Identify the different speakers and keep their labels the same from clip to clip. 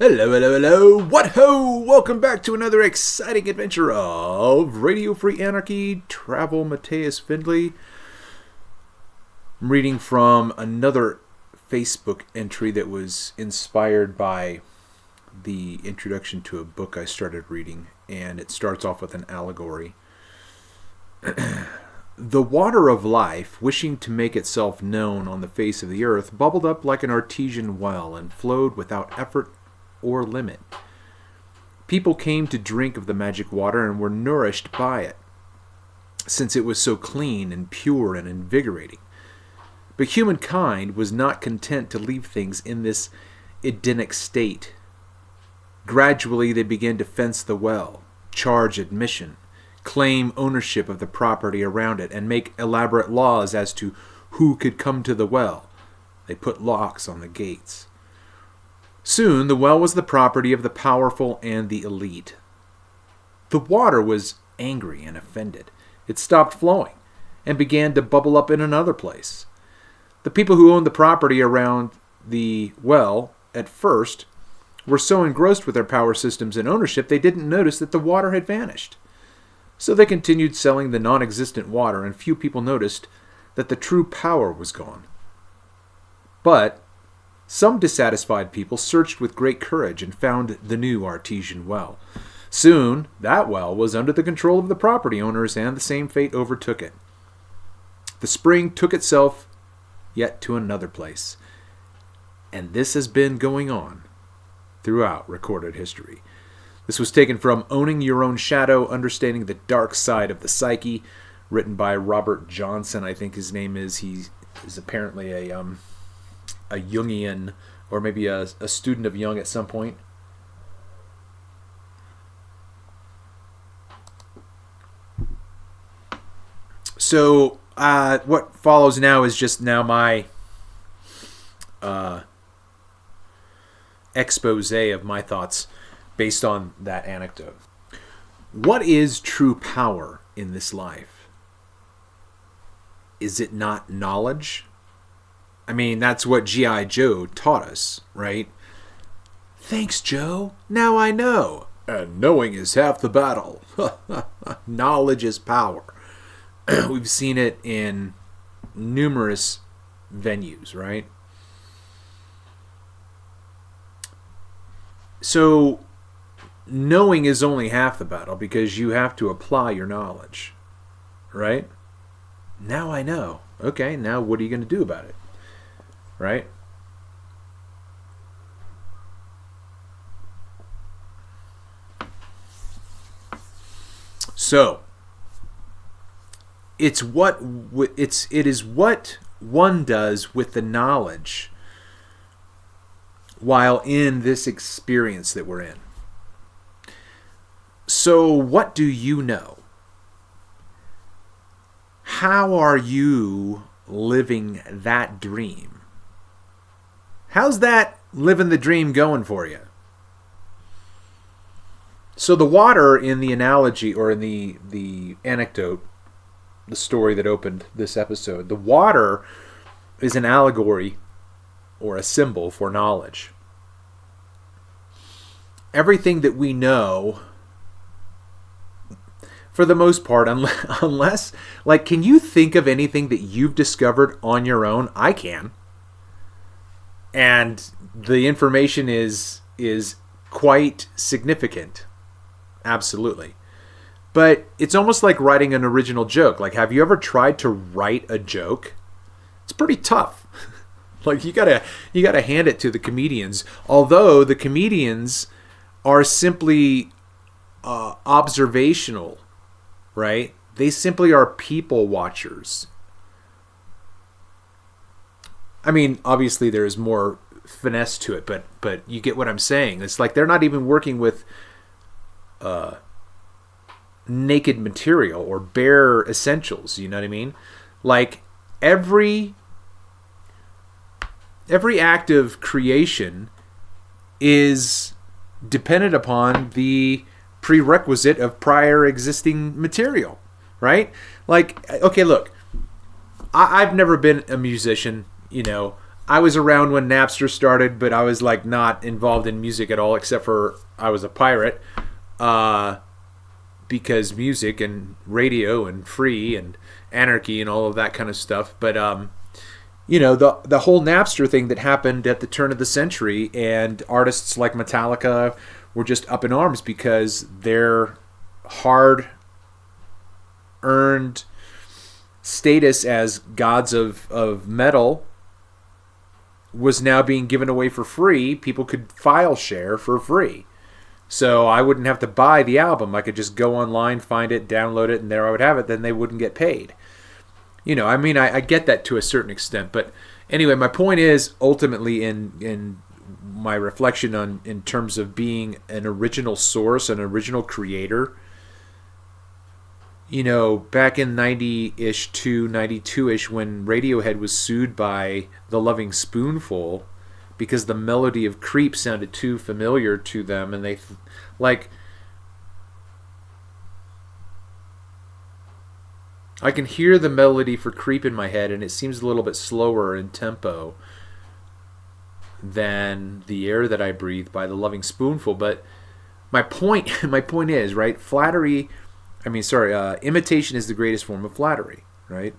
Speaker 1: Hello, hello, hello. What ho! Welcome back to another exciting adventure of Radio Free Anarchy, Travel Mateus Findlay. I'm reading from another Facebook entry that was inspired by the introduction to a book I started reading, and it starts off with an allegory. The water of life, wishing to make itself known on the face of the earth, bubbled up like an artesian well and flowed without effort or limit. People came to drink of the magic water and were nourished by it, since it was so clean and pure and invigorating. But humankind was not content to leave things in this Edenic state. Gradually they began to fence the well, charge admission, claim ownership of the property around it, and make elaborate laws as to who could come to the well. They put locks on the gates. Soon the well was the property of the powerful and the elite. The water was angry and offended. It stopped flowing and began to bubble up in another place. The people who owned the property around the well at first were so engrossed with their power systems and ownership they didn't notice that the water had vanished. So they continued selling the non-existent water, and few people noticed that the true power was gone. But some dissatisfied people searched with great courage and found the new artesian well. Soon, that well was under the control of the property owners, and the same fate overtook it. The spring took itself yet to another place. And this has been going on throughout recorded history. This was taken from Owning Your Own Shadow, Understanding the Dark Side of the Psyche, written by Robert Johnson, I think his name is. He is apparently a Jungian, or maybe a student of Jung at some point. So what follows now is just now my expose of my thoughts based on that anecdote. What is true power in this life? Is it not knowledge? I mean, that's what G.I. Joe taught us, right? Thanks, Joe. Now I know. And knowing is half the battle. Knowledge is power. We've seen it in numerous venues, right? So, knowing is only half the battle because you have to apply your knowledge, right? Now I know. Okay, now what are you going to do about it? Right? So it is what one does with the knowledge while in this experience that we're in. So what do you know? How are you living that dream? How's that living the dream going for you? So the water in the analogy, or in the anecdote, the story that opened this episode, the water is an allegory or a symbol for knowledge. Everything that we know, for the most part, unless, like, can you think of anything that you've discovered on your own? I can. And the information is quite significant. Absolutely. But it's almost like writing an original joke. Like, have you ever tried to write a joke? It's pretty tough. Like, you gotta hand it to the comedians. Although the comedians are simply observational, right? They simply are people watchers. I mean, obviously there's more finesse to it, but you get what I'm saying. It's like they're not even working with naked material or bare essentials, you know what I mean? Like every act of creation is dependent upon the prerequisite of prior existing material, right? Like, okay, look, I've never been a musician, you know. I was around when Napster started, but I was like not involved in music at all, except for I was a pirate. Because music and radio and free and anarchy and all of that kind of stuff. But the whole Napster thing that happened at the turn of the century, and artists like Metallica were just up in arms because their hard-earned status as gods of metal was now being given away for free. People could file share for free. So I wouldn't have to buy the album. I could just go online, find it, download it, and there I would have it. Then they wouldn't get paid. I get that to a certain extent. But anyway, my point is, ultimately, in my reflection on in terms of being an original source, an original creator, back in 90-ish to 92-ish, when Radiohead was sued by The Loving Spoonful because the melody of Creep sounded too familiar to them, and they I can hear the melody for Creep in my head, and it seems a little bit slower in tempo than The Air That I Breathe by The Loving Spoonful. But my point is, right, imitation is the greatest form of flattery, right?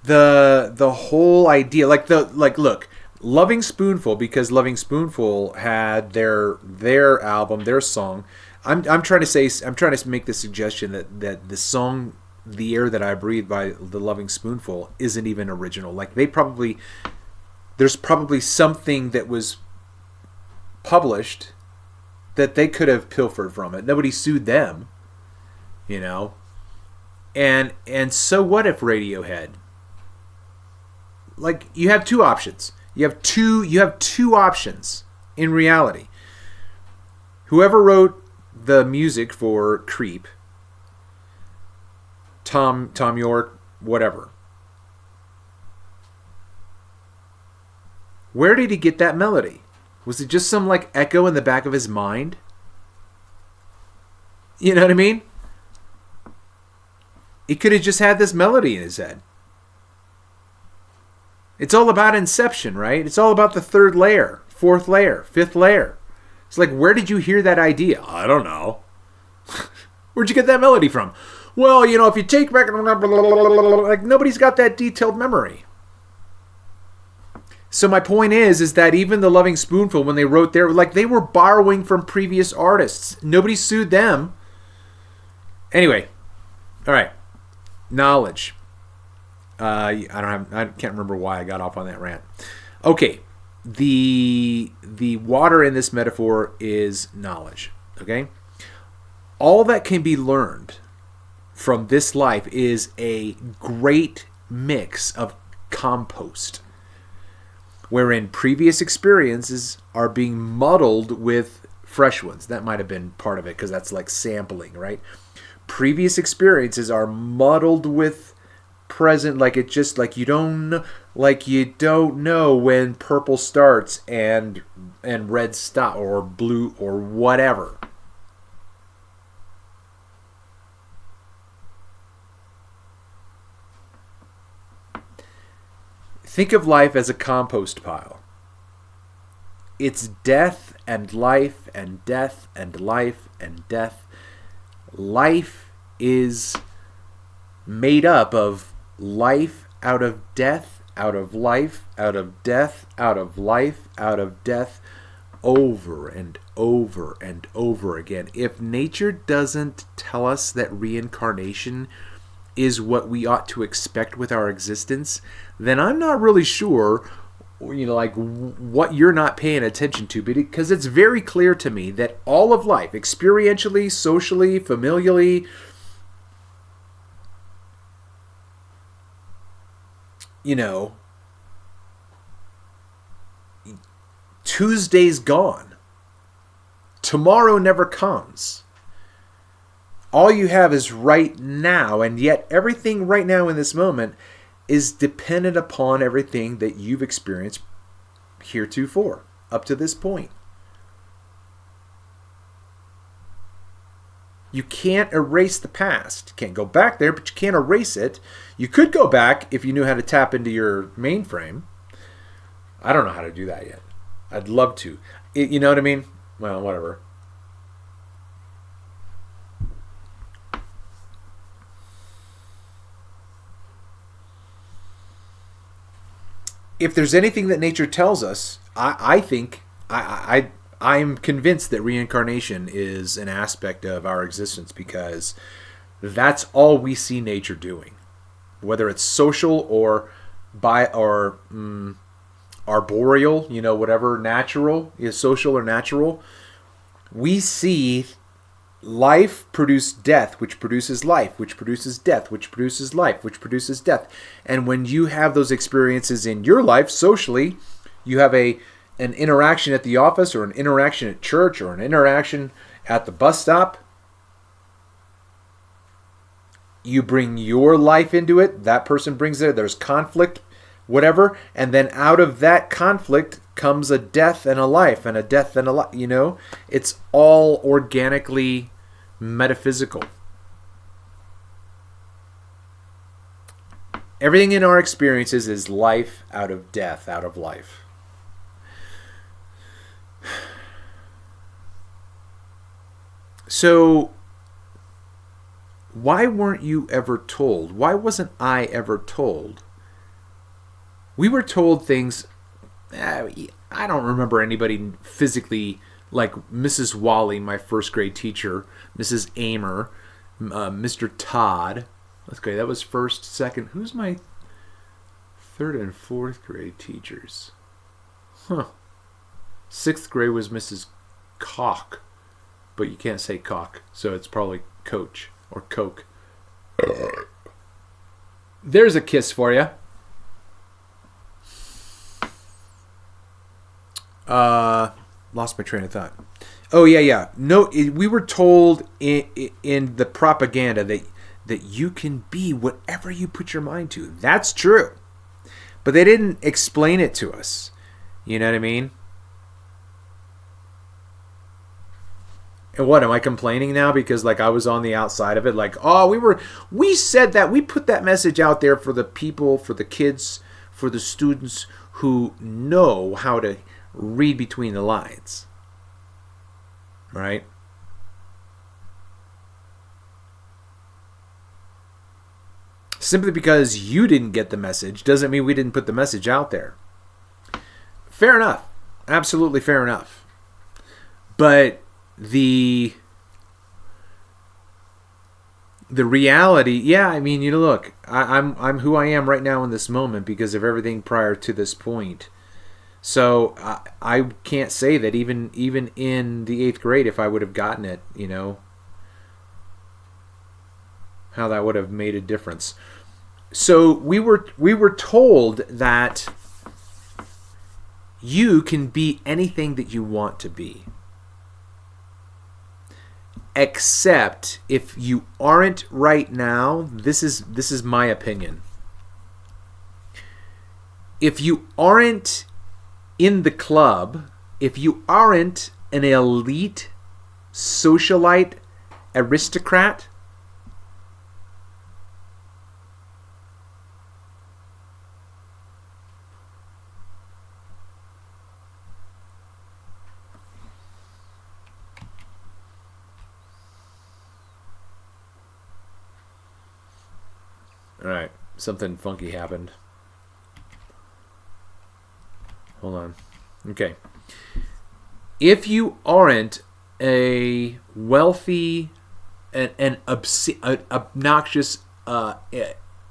Speaker 1: The whole idea, look, Loving Spoonful, because Loving Spoonful had their album, their song. I'm trying to make the suggestion that the song "The Air That I Breathe" by The Loving Spoonful isn't even original. Like, there's probably something that was published that they could have pilfered from it. Nobody sued them, And so what if Radiohead? Like, you have two options. You have two options in reality. Whoever wrote the music for Creep, Tom York, whatever. Where did he get that melody? Was it just some echo in the back of his mind? You know what I mean? He could have just had this melody in his head. It's all about inception, right? It's all about the third layer, fourth layer, fifth layer. It's like, where did you hear that idea? I don't know. Where'd you get that melody from? Well, if you take back, nobody's got that detailed memory. So my point is that even the Loving Spoonful, when they wrote they were borrowing from previous artists. Nobody sued them. Anyway, all right, knowledge. I can't remember why I got off on that rant. Okay, the water in this metaphor is knowledge. Okay, all that can be learned from this life is a great mix of compost, wherein previous experiences are being muddled with fresh ones. That might have been part of it, because that's like sampling, right? Previous experiences are muddled with present, you don't know when purple starts and red stop, or blue, or whatever. Think of life as a compost pile. It's death and life and death and life and death. Life is made up of life out of death, out of life, out of death, out of life, out of death, over and over and over again. If nature doesn't tell us that reincarnation is what we ought to expect with our existence, then I'm not really sure, what you're not paying attention to, because it's very clear to me that all of life, experientially, socially, familially, Tuesday's gone. Tomorrow never comes. All you have is right now, and yet everything right now in this moment is dependent upon everything that you've experienced heretofore, up to this point. You can't erase the past. You can't go back there, but you can't erase it. You could go back if you knew how to tap into your mainframe. I don't know how to do that yet. I'd love to. You know what I mean? Well, whatever. If there's anything that nature tells us, I'm convinced that reincarnation is an aspect of our existence, because that's all we see nature doing, whether it's social or arboreal, whatever, natural is social or natural. We see life produce death, which produces life, which produces death, which produces life, which produces death. And when you have those experiences in your life socially, you have an interaction at the office, or an interaction at church, or an interaction at the bus stop. You bring your life into it. That person brings it. There's conflict, whatever. And then out of that conflict comes a death and a life, and a death and a life. It's all organically metaphysical. Everything in our experiences is life out of death, out of life. So, why weren't you ever told? Why wasn't I ever told? We were told things. I don't remember anybody physically, like Mrs. Wally, my first grade teacher, Mrs. Amer, Mr. Todd. Okay, that was first, second. Who's my third and fourth grade teachers? Sixth grade was Mrs. Cock. But you can't say cock, so it's probably coach or coke. There's a kiss for you. Lost my train of thought. Oh, yeah. No, we were told in the propaganda that you can be whatever you put your mind to. That's true. But they didn't explain it to us. You know what I mean? And what, am I complaining now because I was on the outside of it? We said that, we put that message out there for the people, for the kids, for the students who know how to read between the lines. Right? Simply because you didn't get the message doesn't mean we didn't put the message out there. Fair enough. Absolutely fair enough. But the reality, look, I'm who I am right now in this moment because of everything prior to this point. So I can't say that even in the 8th grade, if I would have gotten it, how that would have made a difference. So we were told that you can be anything that you want to be. Except if you aren't right now, this is my opinion. If you aren't in the club, if you aren't an elite socialite aristocrat, all right, something funky happened. Hold on. Okay. If you aren't a wealthy and obnoxious,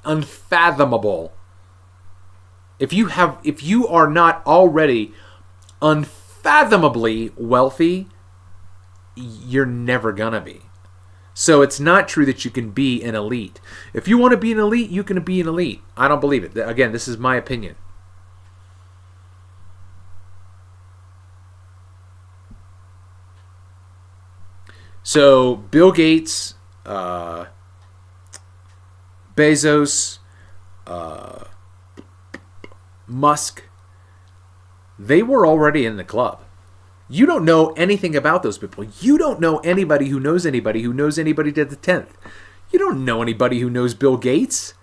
Speaker 1: unfathomable, if you are not already unfathomably wealthy, you're never gonna be. So it's not true that you can be an elite. If you want to be an elite, you can be an elite. I don't believe it. Again, this is my opinion. So Bill Gates, Bezos, Musk, they were already in the club. You don't know anything about those people. You don't know anybody who knows anybody who knows anybody to the 10th. You don't know anybody who knows Bill Gates.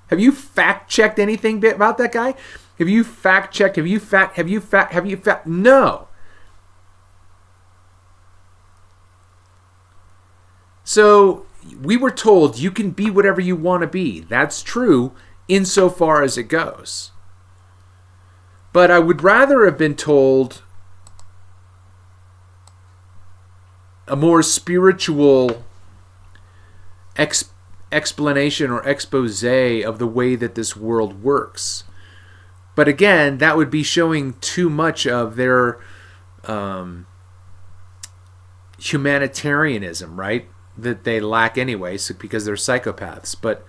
Speaker 1: Have you fact-checked anything about that guy? Have you fact-checked? Have you fact? No. So we were told you can be whatever you want to be. That's true insofar as it goes. But I would rather have been told a more spiritual explanation or expose of the way that this world works. But again, that would be showing too much of their humanitarianism, right? That they lack anyway, so because they're psychopaths. But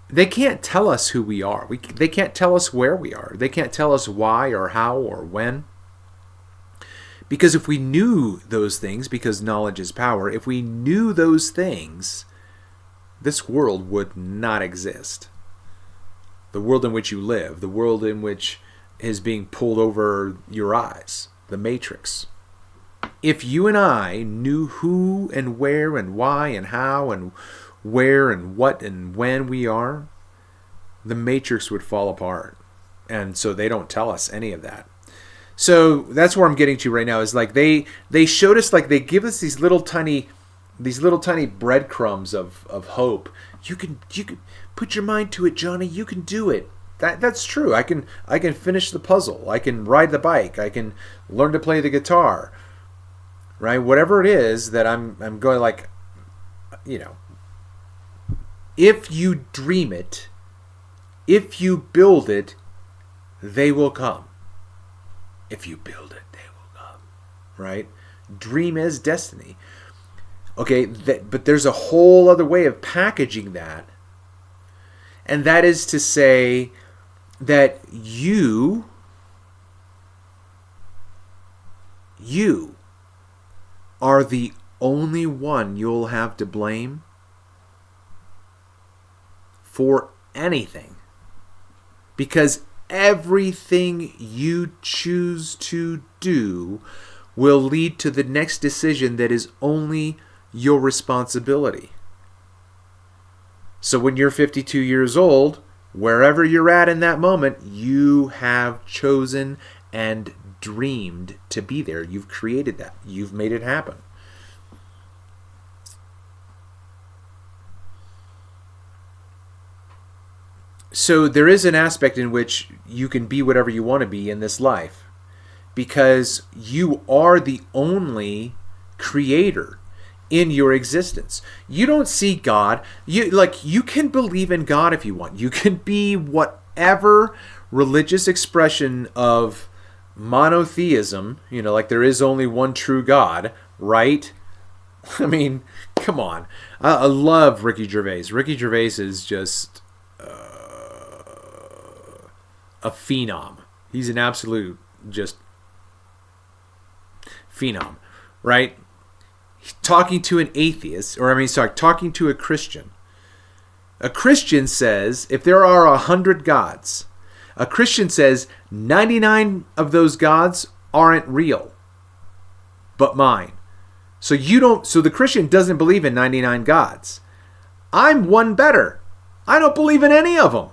Speaker 1: they can't tell us who we are. They can't tell us where we are. They can't tell us why or how or when. Because if we knew those things, because knowledge is power, if we knew those things, this world would not exist. The world in which you live, the world in which is being pulled over your eyes, the Matrix. If you and I knew who and where and why and how and where and what and when we are, the Matrix would fall apart. And so they don't tell us any of that. So that's where I'm getting to right now, is like they showed us, like they give us these little tiny breadcrumbs of hope. You can put your mind to it, Johnny. You can do it. That's true. I can finish the puzzle. I can ride the bike. I can learn to play the guitar. Right? Whatever it is that I'm going, like, you know, if you dream it, if you build it, they will come. If you build it, they will come. Right? Dream is destiny. Okay, but there's a whole other way of packaging that. And that is to say that you are the only one you'll have to blame for anything. Because everything you choose to do will lead to the next decision that is only your responsibility. So when you're 52 years old, wherever you're at in that moment, you have chosen and dreamed to be there. You've created that. You've made it happen. So there is an aspect in which you can be whatever you want to be in this life, because you are the only creator in your existence. You don't see God. You can believe in God if you want. You can be whatever religious expression of monotheism, like there is only one true God, right? I mean, come on. I love Ricky Gervais. Ricky Gervais is just a phenom. He's an absolute just phenom, right? Talking to an atheist, talking to a Christian. A Christian says, if there are 100 gods, a Christian says 99 of those gods aren't real, but mine. So the Christian doesn't believe in 99 gods. I'm one better. I don't believe in any of them.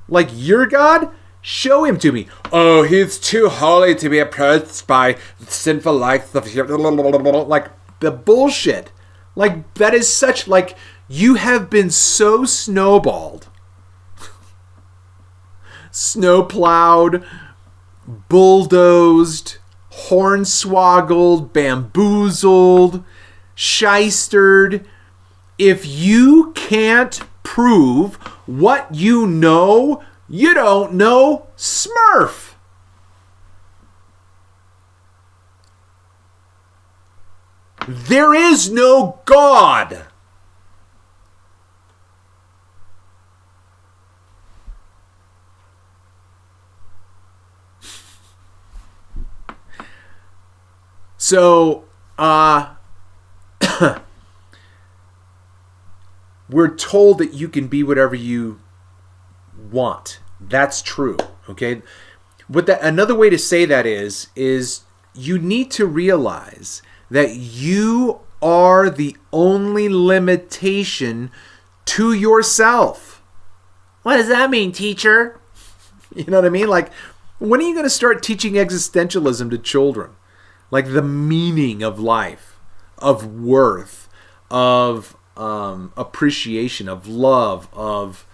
Speaker 1: Like your God? Show him to me. Oh, he's too holy to be approached by sinful likes of like the bullshit. Like that is such, like, you have been so snowballed, snowplowed, bulldozed, hornswoggled, bamboozled, shystered. If you can't prove what you know, you don't know Smurf. There is no God. So, we're told that you can be whatever you want That's true. Okay. Another way to say that is you need to realize that you are the only limitation to yourself. What does that mean, teacher? You know what I mean? Like, when are you going to start teaching existentialism to children? Like the meaning of life, of worth, of appreciation, of love, of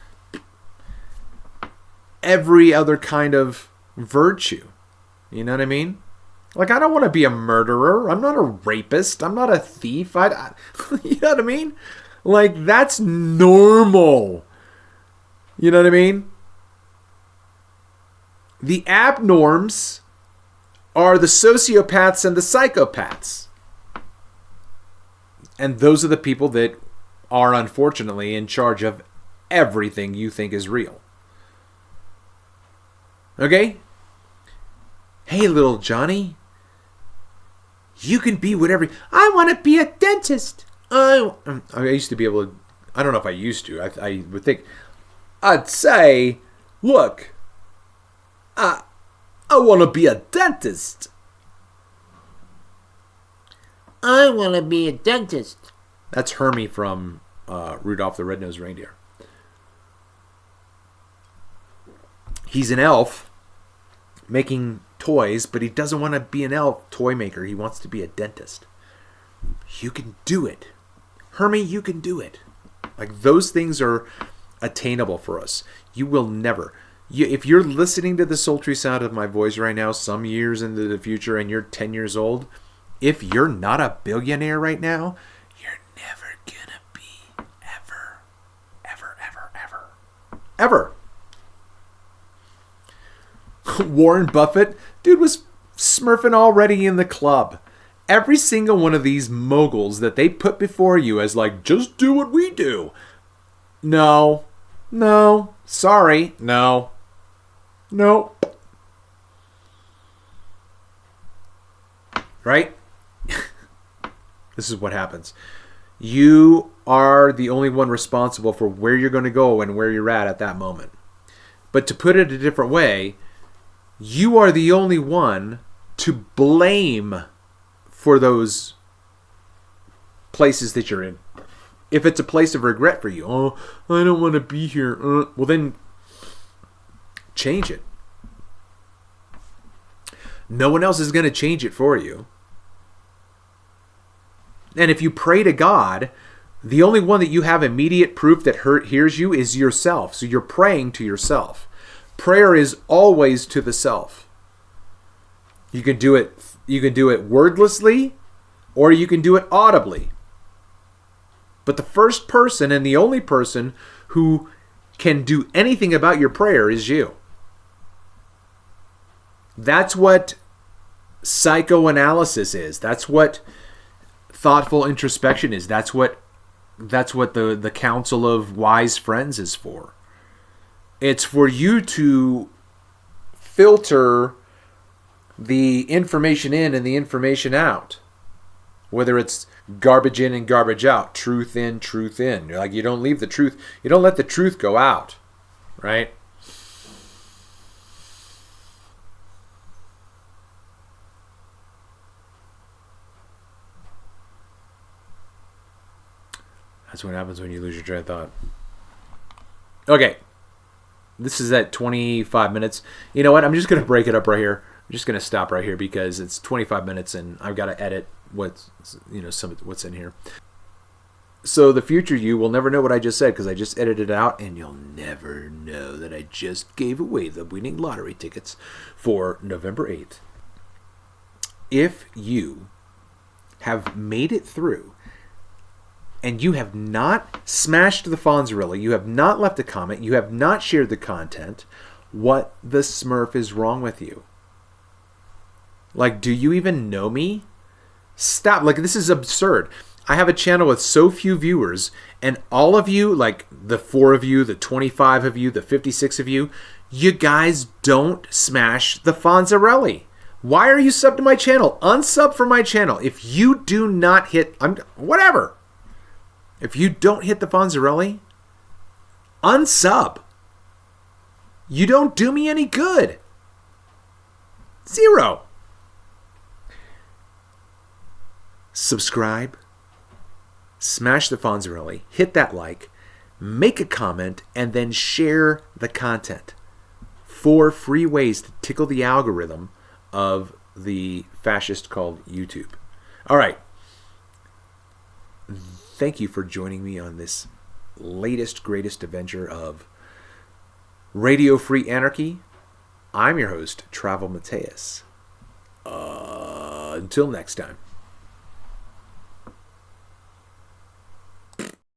Speaker 1: every other kind of virtue. You know what I mean? Like, I don't want to be a murderer. I'm not a rapist. I'm not a thief. You know what I mean? Like, that's normal. You know what I mean? The abnorms are the sociopaths and the psychopaths. And those are the people that are unfortunately in charge of everything you think is real. Okay? Hey, little Johnny. You can be whatever. I want to be a dentist. I used to be able to. I don't know if I used to. I would think. I'd say, look, I want to be a dentist.
Speaker 2: I want to be a dentist.
Speaker 1: That's Hermie from Rudolph the Red-Nosed Reindeer. He's an elf making toys, but he doesn't want to be an elf toy maker. He wants to be a dentist. You can do it. Hermie, you can do it. Like, those things are attainable for us. You will never. If you're listening to the sultry sound of my voice right now, some years into the future, and you're 10 years old, if you're not a billionaire right now, you're never gonna be. Ever. Ever, ever, ever. Ever. Warren Buffett, dude, was smurfing already in the club. Every single one of these moguls that they put before you as like, just do what we do. No. Sorry. No. Right? This is what happens. You are the only one responsible for where you're going to go and where you're at that moment. But to put it a different way, you are the only one to blame for those places that you're in. If it's a place of regret for you, oh, I don't want to be here. Well, then change it. No one else is going to change it for you. And if you pray to God, the only one that you have immediate proof that hears you is yourself. So you're praying to yourself. Prayer is always to the self. You can do it wordlessly, or you can do it audibly. But the first person and the only person who can do anything about your prayer is you. That's what psychoanalysis is. That's what thoughtful introspection is. That's what the council of wise friends is for. It's for you to filter the information in and the information out. Whether it's garbage in and garbage out, truth in, truth in. Like, you don't leave the truth, you don't let the truth go out, right? That's what happens when you lose your train of thought. Okay. This is at 25 minutes. You know what? I'm just going to break it up right here. I'm just going to stop right here because it's 25 minutes and I've got to edit what's in here. So the future you will never know what I just said because I just edited it out, and you'll never know that I just gave away the winning lottery tickets for November 8th. If you have made it through and you have not smashed the Fonzarella, you have not left a comment, you have not shared the content, what the Smurf is wrong with you? Like, do you even know me? Stop. Like, this is absurd. I have a channel with so few viewers, and all of you, like the 4 of you, the 25 of you, the 56 of you, you guys don't smash the Fonzarelli. Why are you subbed to my channel? Unsub from my channel. If you do not hit, whatever. If you don't hit the Fonzarelli, unsub. You don't do me any good. 0. Subscribe. Smash the Fonzarelli. Hit that like. Make a comment. And then share the content. 4 free ways to tickle the algorithm of the fascist called YouTube. All right. Thank you for joining me on this latest, greatest adventure of Radio Free Anarchy. I'm your host, Trav-EL Mateus. Until next time.